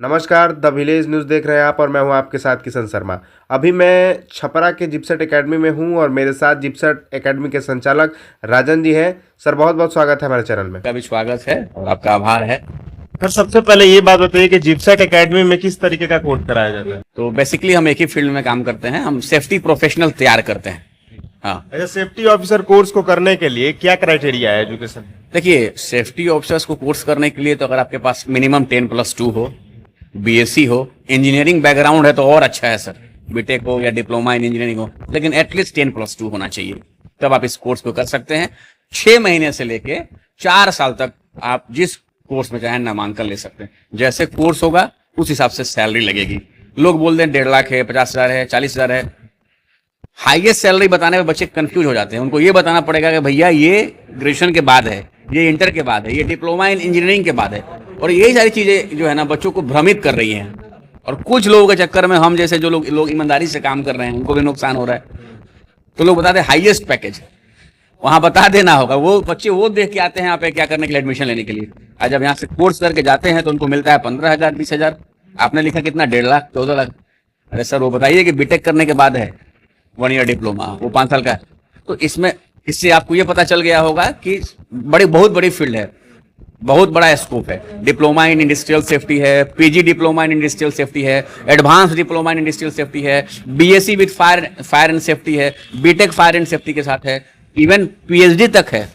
नमस्कार, the village news देख रहे हैं आप और मैं हूं आपके साथ किशन शर्मा। अभी मैं छपरा के जिप्सट एकेडमी में हूं और मेरे साथ जिप्सट एकेडमी के संचालक राजन जी हैं। सर, बहुत बहुत स्वागत है हमारे चैनल में। का भी स्वागत है और आपका आभार है। सर, सबसे पहले ये बात बताइए कि जिप्सट एकेडमी में किस तरीके का कोर्स कराया जाता है? तो बेसिकली हम एक ही फील्ड में काम करते हैं, हम सेफ्टी प्रोफेशनल तैयार करते हैं। हाँ, अच्छा, सेफ्टी ऑफिसर कोर्स को करने के लिए क्या क्राइटेरिया है एजुकेशन? देखिए, सेफ्टी ऑफिसर्स को कोर्स करने के लिए तो अगर आपके पास मिनिमम 10+2 हो, बीएससी हो, इंजीनियरिंग बैकग्राउंड है तो और अच्छा है सर, बीटेक हो या डिप्लोमा इन इंजीनियरिंग हो, लेकिन एटलीस्ट 10+2 होना चाहिए, तब आप इस कोर्स को कर सकते हैं। 6 महीने से लेके 4 साल तक आप जिस कोर्स में चाहे नामांकन ले सकते हैं। जैसे कोर्स होगा उस हिसाब से सैलरी लगेगी। लोग बोलते हैं 1.5 लाख है, 50,000 है, 40,000 है। हाईएस्ट सैलरी बताने में बच्चे कंफ्यूज हो जाते हैं। उनको ये बताना पड़ेगा कि भैया ये ग्रेजुएशन के बाद है, ये इंटर के बाद है, ये डिप्लोमा इन इंजीनियरिंग के बाद है। और यही सारी चीजें जो है ना बच्चों को भ्रमित कर रही हैं। और कुछ लोगों के चक्कर में हम जैसे जो लोग ईमानदारी से काम कर रहे हैं उनको भी नुकसान हो रहा है। तो लोग बताते हैं हाईएस्ट पैकेज, वहां बता देना होगा। वो बच्चे वो देख के आते हैं यहाँ पे क्या करने के लिए, एडमिशन लेने के लिए। आज जब यहाँ से कोर्स करके जाते हैं तो उनको मिलता है 15,000, 20,000। आपने लिखा कितना, 1.5 लाख, 14 लाख। अरे सर, वो बताइए कि बीटेक करने के बाद है 1 ईयर डिप्लोमा, वो 5 साल का है। तो इससे आपको ये पता चल गया होगा कि बहुत बड़ी फील्ड है, बहुत बड़ा स्कोप है। डिप्लोमा इन इंडस्ट्रियल सेफ्टी है, PG diploma in industrial safety है, advance diploma in industrial safety है, BSc with fire and safety है, बीटेक फायर एंड सेफ्टी के साथ है, इवन पीएचडी तक है,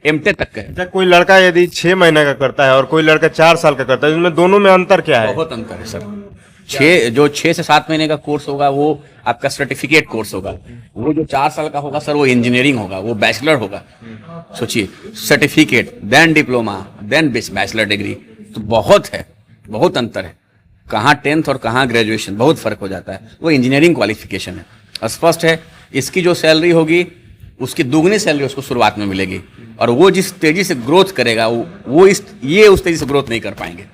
एमटेक तक है। अच्छा, कोई लड़का यदि 6 महीने का करता है और कोई लड़का 4 साल का करता है, इसमें दोनों में अंतर क्या है? बहुत अंतर है सर। 6 से 7 महीने का कोर्स होगा वो आपका सर्टिफिकेट कोर्स होगा। वो जो 4 साल का होगा सर, वो इंजीनियरिंग होगा, वो बैचलर होगा। सोचिए, certificate, then diploma, then bachelor degree. तो बहुत है, बहुत अंतर है। कहाँ 10th और कहाँ ग्रेजुएशन, बहुत फर्क हो जाता है। वो इंजीनियरिंग क्वालिफिकेशन है। स्पष्ट है, इसकी जो सैलरी होगी उसकी दुगनी सैलरी उसको शुरुआत में मिलेगी। और वो जिस तेजी से ग्रोथ करेगा उस तेजी से ग्रोथ नहीं कर पाएंगे।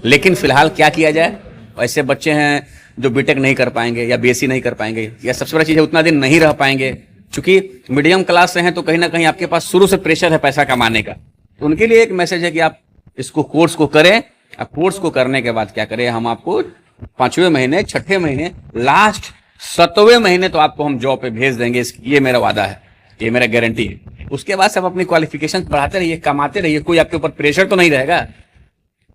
लेकिन फिलहाल क्या किया जाए, ऐसे बच्चे हैं जो बीटेक नहीं कर पाएंगे या बीएससी नहीं कर पाएंगे, या सबसे बड़ी चीज है उतना दिन नहीं रह पाएंगे। क्योंकि मीडियम क्लास से हैं तो कहीं ना कहीं आपके पास शुरू से प्रेशर है पैसा कमाने का। तो उनके लिए एक मैसेज है कि आप इसको कोर्स को करें। अब कोर्स को करने के बाद क्या करें, हम आपको 5वें महीने, 6ठे महीने, लास्ट 7वें महीने तो आपको हम जॉब पे भेज देंगे। ये मेरा वादा है, ये मेरा गारंटी है। उसके बाद सब अपनी क्वालिफिकेशन बढ़ाते रहिए, कमाते रहिए, कोई आपके ऊपर प्रेशर तो नहीं रहेगा।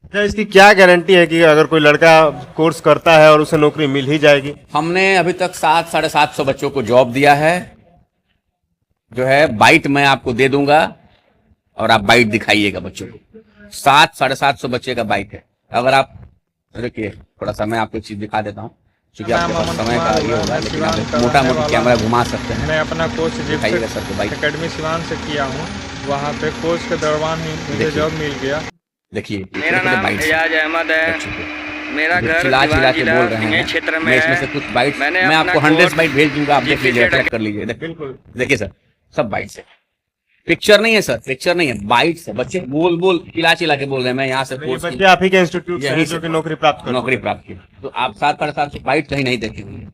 क्या इसकी क्या गारंटी है कि अगर कोई लड़का कोर्स करता है और उसे नौकरी मिल ही जाएगी? हमने अभी तक 700-750 बच्चों को जॉब दिया है। जो है बाइट मैं आपको दे दूंगा और आप बाइट दिखाइएगा बच्चों को। 700-750 बच्चे का बाइट है। अगर आप देखिए, थोड़ा सा मैं आपको चीज दिखा देता हूँ, क्योंकि आपके पास समय का ये होगा, लेकिन आप मोटा मोटी कैमरा घुमा सकते हैं। मैं अपना कोर्स दिखाइएगा सर को बाइट। एकेडमी सिवान से किया हूँ। वहाँ पे कोर्स के दौरान ही मुझे जॉब मिल गया। देखिए, मेरा नाम एजाज अहमद है। मेरा घर चिल्ला के बोल रहे हैं क्षेत्र में मैं इसमें है। से कुछ बाइट्स मैंने मैं आपको अपना 100 बाइट भेज दूंगा, आप देख लीजिए, जिप्सट ट्रैक कर लीजिए। बिल्कुल, देखिए सर, सब बाइट्स है, पिक्चर नहीं है सर, पिक्चर नहीं है, बाइट्स है। बच्चे बोल चिल्ला के बोल रहे हैं मैं यहाँ से कोर्स बच्चे आप ही के इंस्टीट्यूट से हैं जो कि नौकरी प्राप्त की। तो आप 7 से बाइट कहीं नहीं देखे होंगे।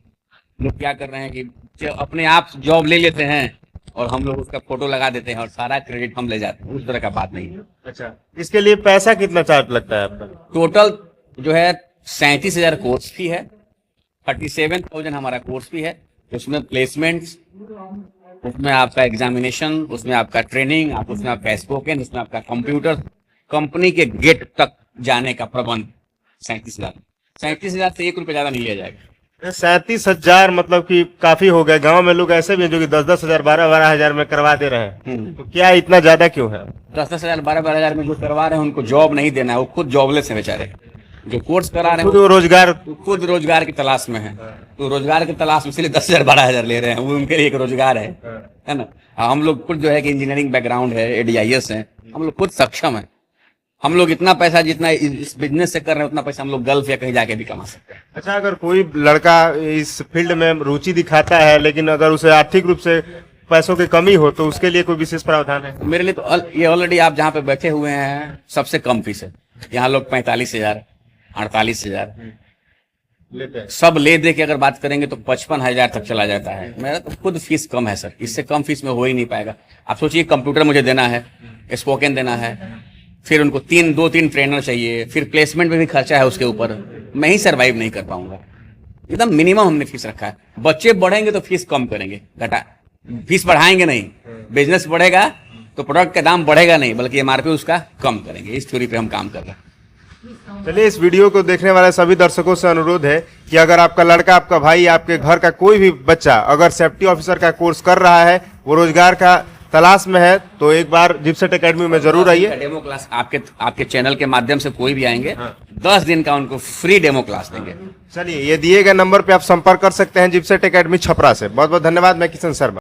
लोग क्या कर रहे हैं कि अपने आप जॉब ले लेते हैं और हम लोग उसका फोटो लगा देते हैं और सारा क्रेडिट हम ले जाते हैं। उस तरह का बात नहीं है। अच्छा, इसके लिए पैसा कितना चार्ज लगता है आपका? टोटल जो है 37,000 कोर्स फी है, 37,000 हमारा कोर्स फी है। उसमें प्लेसमेंट्स, उसमें आपका एग्जामिनेशन, उसमें आपका ट्रेनिंग, उसमें आपका स्पोकन, उसमें आपका कंप्यूटर, कंपनी के गेट तक जाने का प्रबंध। 37,000 से 1 रुपये ज्यादा नहीं लिया जाएगा। 37,000 मतलब कि काफी हो गए। गांव में लोग ऐसे भी हैं जो कि 10,000, 12,000 में करवा दे रहे हैं। तो क्या इतना ज्यादा क्यों है? 10,000, 12,000 में जो करवा रहे हैं उनको जॉब नहीं देना है, वो खुद जॉबलेस है बेचारे। जो कोर्स करा रहे हैं खुद रोजगार की तलाश में है। तो रोजगार की तलाश में इसलिए 10,000, 12,000 ले रहे हैं। वो उनके लिए एक रोजगार है ना। हम लोग खुद जो है कि इंजीनियरिंग बैकग्राउंड है, एडीआईएस है, हम लोग खुद सक्षम है। हम लोग इतना पैसा जितना इस बिजनेस से कर रहे हैं उतना पैसा हम लोग गल्फ या कहीं जाके भी कमा सकते हैं। अच्छा, अगर कोई लड़का इस फील्ड में रुचि दिखाता है लेकिन अगर उसे आर्थिक रूप से पैसों की कमी हो तो उसके लिए कोई विशेष प्रावधान है? मेरे लिए तो ये ऑलरेडी आप जहाँ पे बैठे हुए हैं सबसे कम फीस है। यहाँ लोग 45,000, 48,000 सब ले दे के अगर बात करेंगे तो 55,000 तक चला जाता है। मेरा तो खुद फीस कम है सर, इससे कम फीस में हो ही नहीं पाएगा। आप सोचिए, कंप्यूटर मुझे देना है, स्पोकन देना है, फिर उनको दो तीन ट्रेनर चाहिए, फिर प्लेसमेंट में भी खर्चा है उसके ऊपर, मैं ही सरवाइव नहीं कर पाऊंगा। एकदम मिनिमम हमने फीस रखा है। बच्चे बढ़ेंगे तो फीस कम करेंगे, फीस बढ़ाएंगे नहीं। बिजनेस बढ़ेगा तो प्रोडक्ट का दाम बढ़ेगा नहीं, बल्कि एमआरपी उसका कम करेंगे। इस थ्योरी पे हम काम कर रहे हैं। चलिए, इस वीडियो को देखने वाले सभी दर्शकों से अनुरोध है कि अगर आपका लड़का, आपका भाई, आपके घर का कोई भी बच्चा अगर सेफ्टी ऑफिसर का कोर्स कर रहा है, वो रोजगार का तलाश में है, तो एक बार जिप्सेट एकेडमी में जरूर आइए। डेमो क्लास आपके चैनल के माध्यम से कोई भी आएंगे, 10 दिन का उनको फ्री डेमो क्लास देंगे। चलिए, ये दिए गए नंबर पे आप संपर्क कर सकते हैं जिप्सेट एकेडमी छपरा से। बहुत बहुत धन्यवाद। मैं किशन शर्मा।